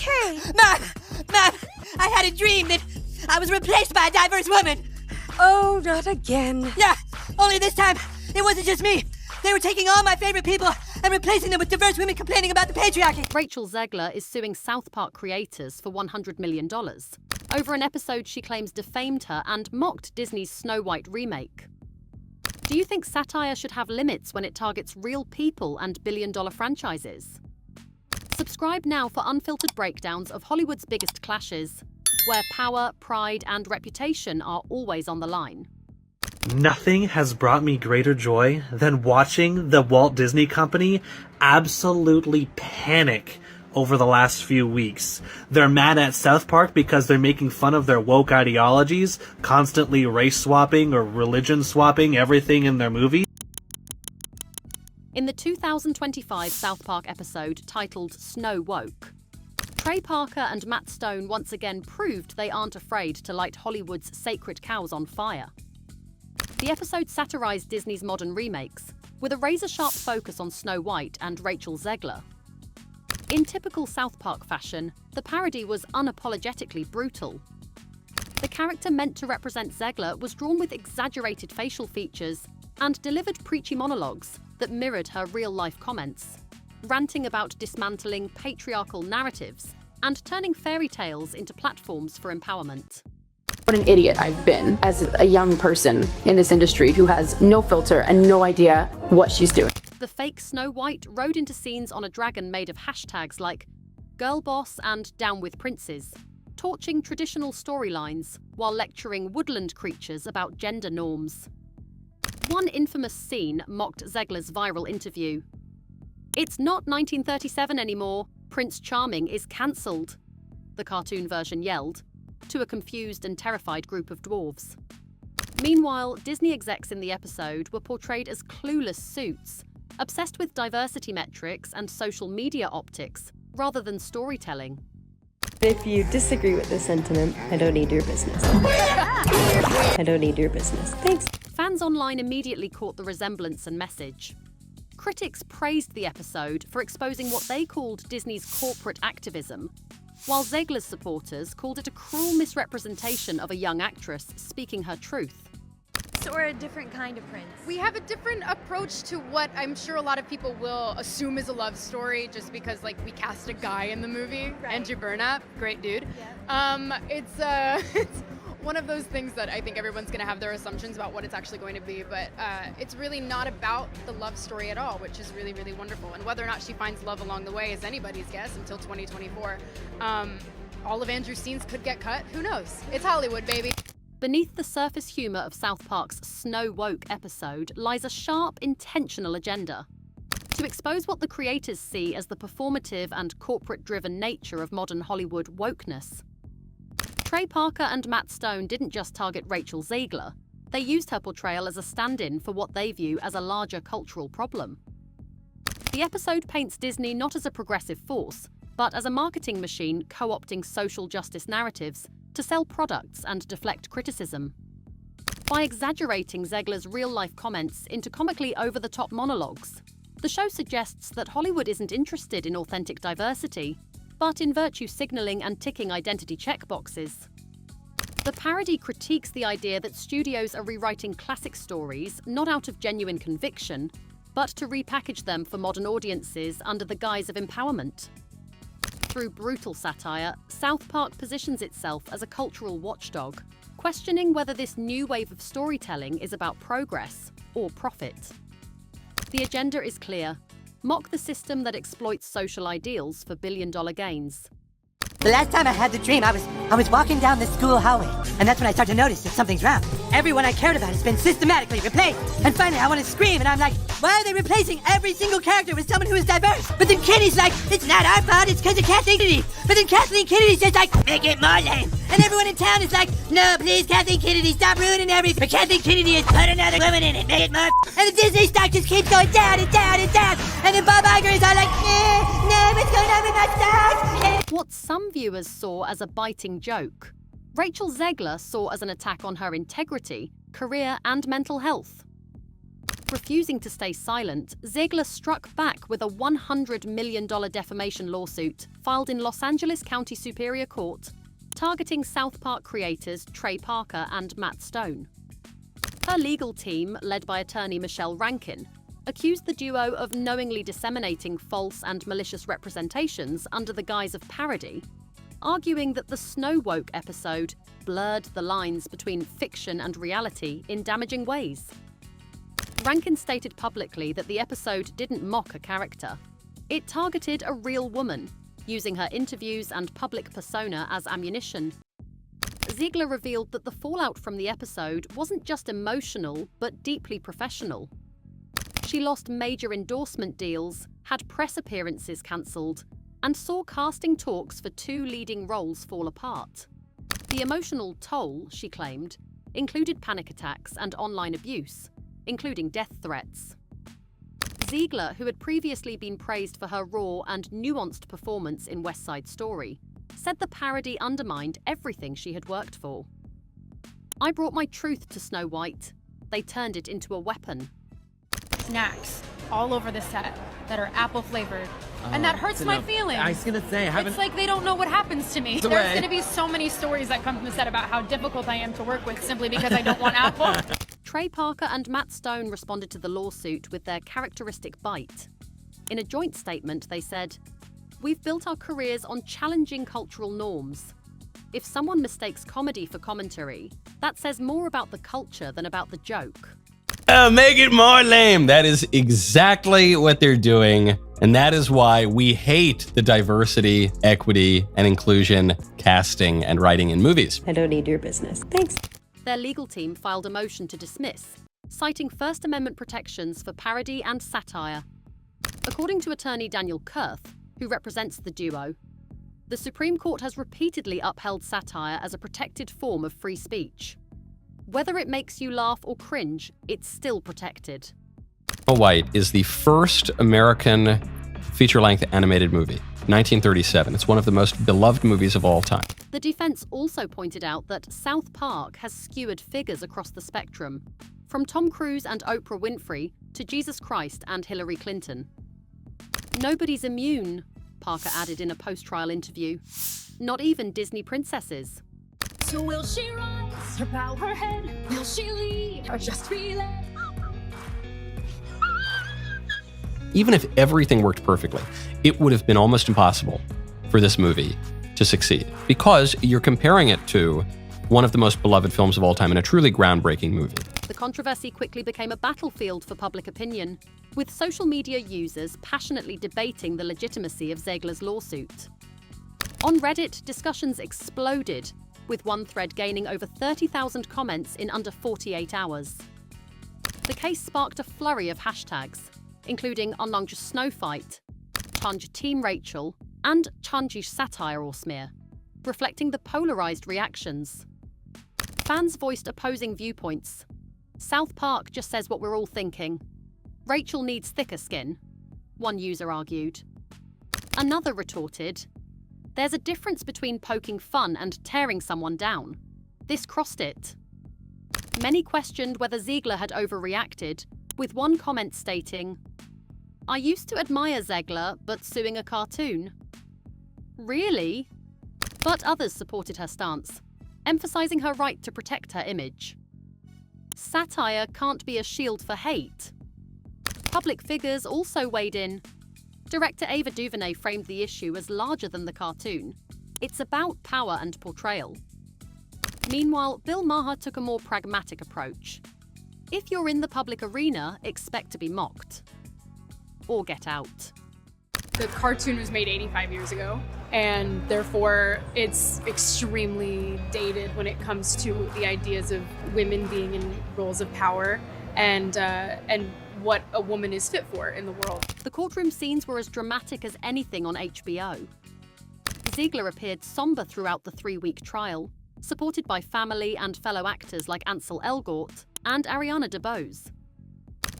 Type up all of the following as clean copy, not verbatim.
okay? Mom, I had a dream that I was replaced by a diverse woman. Oh, not again. Yeah, only this time, it wasn't just me. They were taking all my favorite people and replacing them with diverse women complaining about the patriarchy. Rachel Zegler is suing South Park creators for $100 million. Over an episode she claims defamed her and mocked Disney's Snow White remake. Do you think satire should have limits when it targets real people and billion-dollar franchises? Subscribe now for unfiltered breakdowns of Hollywood's biggest clashes, where power, pride, and reputation are always on the line. Nothing has brought me greater joy than watching the Walt Disney Company absolutely panic over the last few weeks. They're mad at South Park because they're making fun of their woke ideologies, constantly race swapping or religion swapping everything in their movies. In the 2025 South Park episode titled Snow Woke, Trey Parker and Matt Stone once again proved they aren't afraid to light Hollywood's sacred cows on fire. The episode satirized Disney's modern remakes, with a razor-sharp focus on Snow White and Rachel Zegler. In typical South Park fashion, the parody was unapologetically brutal. The character meant to represent Zegler was drawn with exaggerated facial features and delivered preachy monologues that mirrored her real-life comments, ranting about dismantling patriarchal narratives and turning fairy tales into platforms for empowerment. What an idiot I've been as a young person in this industry who has no filter and no idea what she's doing. The fake Snow White rode into scenes on a dragon made of hashtags like Girl Boss and Down with Princes, torching traditional storylines while lecturing woodland creatures about gender norms. One infamous scene mocked Zegler's viral interview. "It's not 1937 anymore. Prince Charming is cancelled," the cartoon version yelled, to a confused and terrified group of dwarves. Meanwhile, Disney execs in the episode were portrayed as clueless suits, obsessed with diversity metrics and social media optics, rather than storytelling. If you disagree with this sentiment, I don't need your business. I don't need your business. Thanks. Fans online immediately caught the resemblance and message. Critics praised the episode for exposing what they called Disney's corporate activism, while Zegler's supporters called it a cruel misrepresentation of a young actress speaking her truth. So we're a different kind of prince. We have a different approach to what I'm sure a lot of people will assume is a love story just because, like, we cast a guy in the movie. Right. Andrew Burnap, great dude. Yeah. It's one of those things that I think everyone's going to have their assumptions about what it's actually going to be, but it's really not about the love story at all, which is really, really wonderful. And whether or not she finds love along the way is anybody's guess until 2024. All of Andrew's scenes could get cut. Who knows? It's Hollywood, baby. Beneath the surface humour of South Park's Snow Woke episode lies a sharp, intentional agenda. To expose what the creators see as the performative and corporate-driven nature of modern Hollywood wokeness. Trey Parker and Matt Stone didn't just target Rachel Zegler, they used her portrayal as a stand-in for what they view as a larger cultural problem. The episode paints Disney not as a progressive force, but as a marketing machine co-opting social justice narratives to sell products and deflect criticism. By exaggerating Zegler's real-life comments into comically over-the-top monologues, the show suggests that Hollywood isn't interested in authentic diversity, but in virtue signalling and ticking identity checkboxes. The parody critiques the idea that studios are rewriting classic stories not out of genuine conviction, but to repackage them for modern audiences under the guise of empowerment. Through brutal satire, South Park positions itself as a cultural watchdog, questioning whether this new wave of storytelling is about progress or profit. The agenda is clear: mock the system that exploits social ideals for billion-dollar gains. The last time I had the dream, I was walking down the school hallway, and that's when I started to notice that something's wrong. Everyone I cared about has been systematically replaced. And finally, I want to scream, and I'm like, why are they replacing every single character with someone who is diverse? But then Kenny's like, it's not our fault, it's because of Kathleen Kennedy. But then Kathleen Kennedy's just like, make it more lame. And everyone in town is like, no, please, Kathleen Kennedy, stop ruining everything. But Kathleen Kennedy has put another woman in it, make it more. And the Disney stock just keeps going down and down and down. And then Bob Iger is all like, no, what's going on with my stocks? What some viewers saw as a biting joke, Rachel Zegler saw as an attack on her integrity, career, and mental health. Refusing to stay silent, Zegler struck back with a $100 million defamation lawsuit filed in Los Angeles County Superior Court, targeting South Park creators Trey Parker and Matt Stone. Her legal team, led by attorney Michelle Rankin, accused the duo of knowingly disseminating false and malicious representations under the guise of parody, arguing that the Snow Woke episode blurred the lines between fiction and reality in damaging ways. Rankin stated publicly that the episode didn't mock a character. It targeted a real woman, using her interviews and public persona as ammunition. Zegler revealed that the fallout from the episode wasn't just emotional, but deeply professional. She lost major endorsement deals, had press appearances cancelled, and saw casting talks for 2 leading roles fall apart. The emotional toll, she claimed, included panic attacks and online abuse, including death threats. Zegler, who had previously been praised for her raw and nuanced performance in West Side Story, said the parody undermined everything she had worked for. "I brought my truth to Snow White. They turned it into a weapon." Snacks all over the set that are apple flavored, and that hurts my feelings. I was gonna say, It's like they don't know what happens to me. There's gonna be so many stories that come from the set about how difficult I am to work with simply because I don't want apple. Trey Parker and Matt Stone responded to the lawsuit with their characteristic bite. In a joint statement, they said, "We've built our careers on challenging cultural norms. If someone mistakes comedy for commentary, that says more about the culture than about the joke." Make it more lame. That is exactly what they're doing. And that is why we hate the diversity, equity, and inclusion casting and writing in movies. I don't need your business. Thanks. Their legal team filed a motion to dismiss, citing First Amendment protections for parody and satire. According to attorney Daniel Kurth, who represents the duo, the Supreme Court has repeatedly upheld satire as a protected form of free speech. Whether it makes you laugh or cringe, it's still protected. Snow White is the first American feature-length animated movie, 1937. It's one of the most beloved movies of all time. The defense also pointed out that South Park has skewered figures across the spectrum, from Tom Cruise and Oprah Winfrey to Jesus Christ and Hillary Clinton. "Nobody's immune," Parker added in a post-trial interview. "Not even Disney princesses." So will she rise or bow her head? Will she leave or just be led? Even if everything worked perfectly, it would have been almost impossible for this movie to succeed because you're comparing it to one of the most beloved films of all time and a truly groundbreaking movie. The controversy quickly became a battlefield for public opinion, with social media users passionately debating the legitimacy of Zegler's lawsuit. On Reddit, discussions exploded, with one thread gaining over 30,000 comments in under 48 hours. The case sparked a flurry of hashtags, including Onlongj Snowfight, Chanj Team Rachel, and Chanjish Satire or Smear, reflecting the polarized reactions. Fans voiced opposing viewpoints. "South Park just says what we're all thinking. Rachel needs thicker skin," one user argued. Another retorted, "There's a difference between poking fun and tearing someone down. This crossed it." Many questioned whether Zegler had overreacted, with one comment stating, "I used to admire Zegler, but suing a cartoon? Really?" But others supported her stance, emphasizing her right to protect her image. Satire can't be a shield for hate. Public figures also weighed in. Director Ava DuVernay framed the issue as larger than the cartoon. It's about power and portrayal. Meanwhile, Bill Maher took a more pragmatic approach. If you're in the public arena, expect to be mocked. Or get out. The cartoon was made 85 years ago, and therefore it's extremely dated when it comes to the ideas of women being in roles of power and what a woman is fit for in the world. The courtroom scenes were as dramatic as anything on HBO. Zegler appeared somber throughout the 3-week trial, supported by family and fellow actors like Ansel Elgort and Ariana DeBose.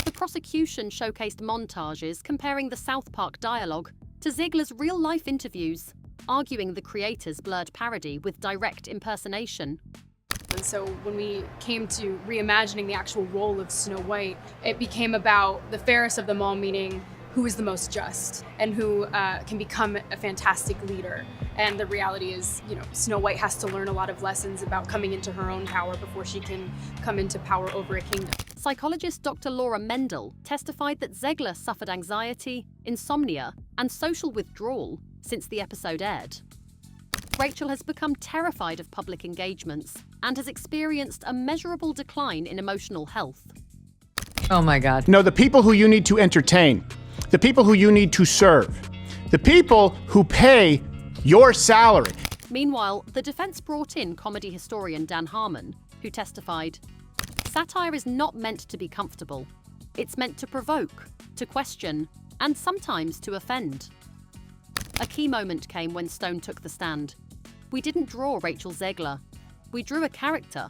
The prosecution showcased montages comparing the South Park dialogue to Zegler's real-life interviews, arguing the creators blurred parody with direct impersonation. And so when we came to reimagining the actual role of Snow White, it became about the fairest of them all, meaning who is the most just and who can become a fantastic leader. And the reality is, Snow White has to learn a lot of lessons about coming into her own power before she can come into power over a kingdom. Psychologist Dr. Laura Mendel testified that Zegler suffered anxiety, insomnia, and social withdrawal since the episode aired. Rachel has become terrified of public engagements and has experienced a measurable decline in emotional health. Oh my God. No, the people who you need to entertain, the people who you need to serve, the people who pay your salary. Meanwhile, the defense brought in comedy historian Dan Harmon, who testified, "Satire is not meant to be comfortable. It's meant to provoke, to question, and sometimes to offend." A key moment came when Stone took the stand. "We didn't draw Rachel Zegler. We drew a character.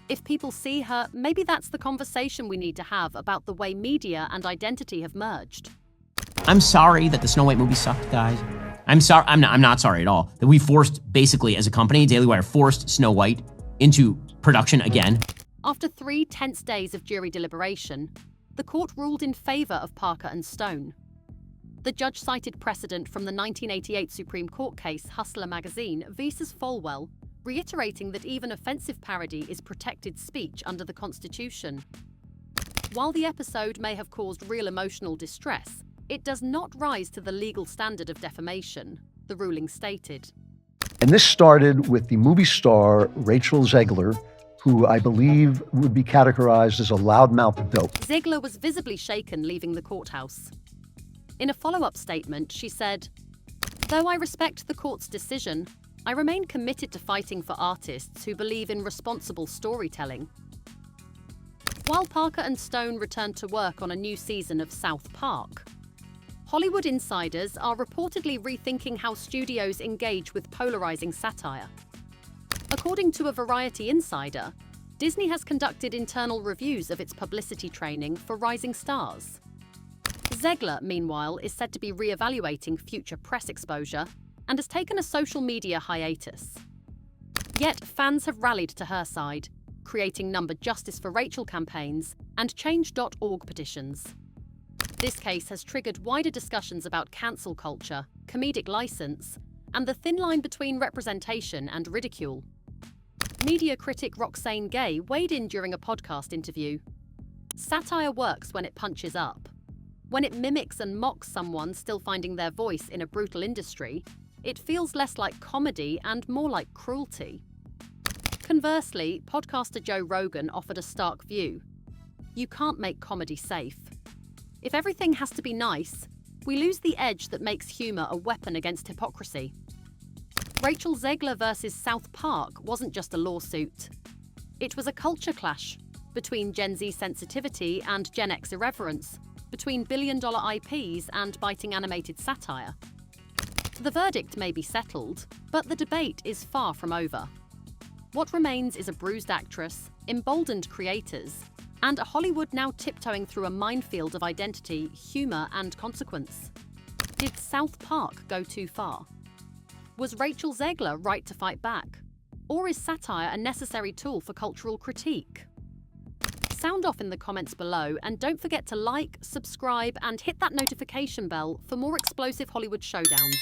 If people see her, maybe that's the conversation we need to have about the way media and identity have merged." I'm sorry that the Snow White movie sucked, guys. I'm sorry. I'm not sorry at all that we forced, basically as a company, Daily Wire forced Snow White into production again. After 3 tense days of jury deliberation, the court ruled in favor of Parker and Stone. The judge cited precedent from the 1988 Supreme Court case Hustler magazine vs. Falwell, reiterating that even offensive parody is protected speech under the Constitution. While the episode may have caused real emotional distress, it does not rise to the legal standard of defamation, the ruling stated. And this started with the movie star Rachel Zegler, who I believe would be categorized as a loudmouth dope. Zegler was visibly shaken leaving the courthouse. In a follow-up statement, she said, "Though I respect the court's decision, I remain committed to fighting for artists who believe in responsible storytelling." While Parker and Stone returned to work on a new season of South Park, Hollywood insiders are reportedly rethinking how studios engage with polarizing satire. According to a Variety insider, Disney has conducted internal reviews of its publicity training for rising stars. Zegler, meanwhile, is said to be re-evaluating future press exposure and has taken a social media hiatus. Yet fans have rallied to her side, creating Number Justice for Rachel campaigns and Change.org petitions. This case has triggered wider discussions about cancel culture, comedic license, and the thin line between representation and ridicule. Media critic Roxane Gay weighed in during a podcast interview. "Satire works when it punches up. When it mimics and mocks someone still finding their voice in a brutal industry, it feels less like comedy and more like cruelty." Conversely, podcaster Joe Rogan offered a stark view. "You can't make comedy safe. If everything has to be nice, we lose the edge that makes humour a weapon against hypocrisy." Rachel Zegler versus South Park wasn't just a lawsuit. It was a culture clash between Gen Z sensitivity and Gen X irreverence, between billion-dollar IPs and biting animated satire. The verdict may be settled, but the debate is far from over. What remains is a bruised actress, emboldened creators, and a Hollywood now tiptoeing through a minefield of identity, humour, and consequence. Did South Park go too far? Was Rachel Zegler right to fight back? Or is satire a necessary tool for cultural critique? Sound off in the comments below, and don't forget to like, subscribe, and hit that notification bell for more explosive Hollywood showdowns.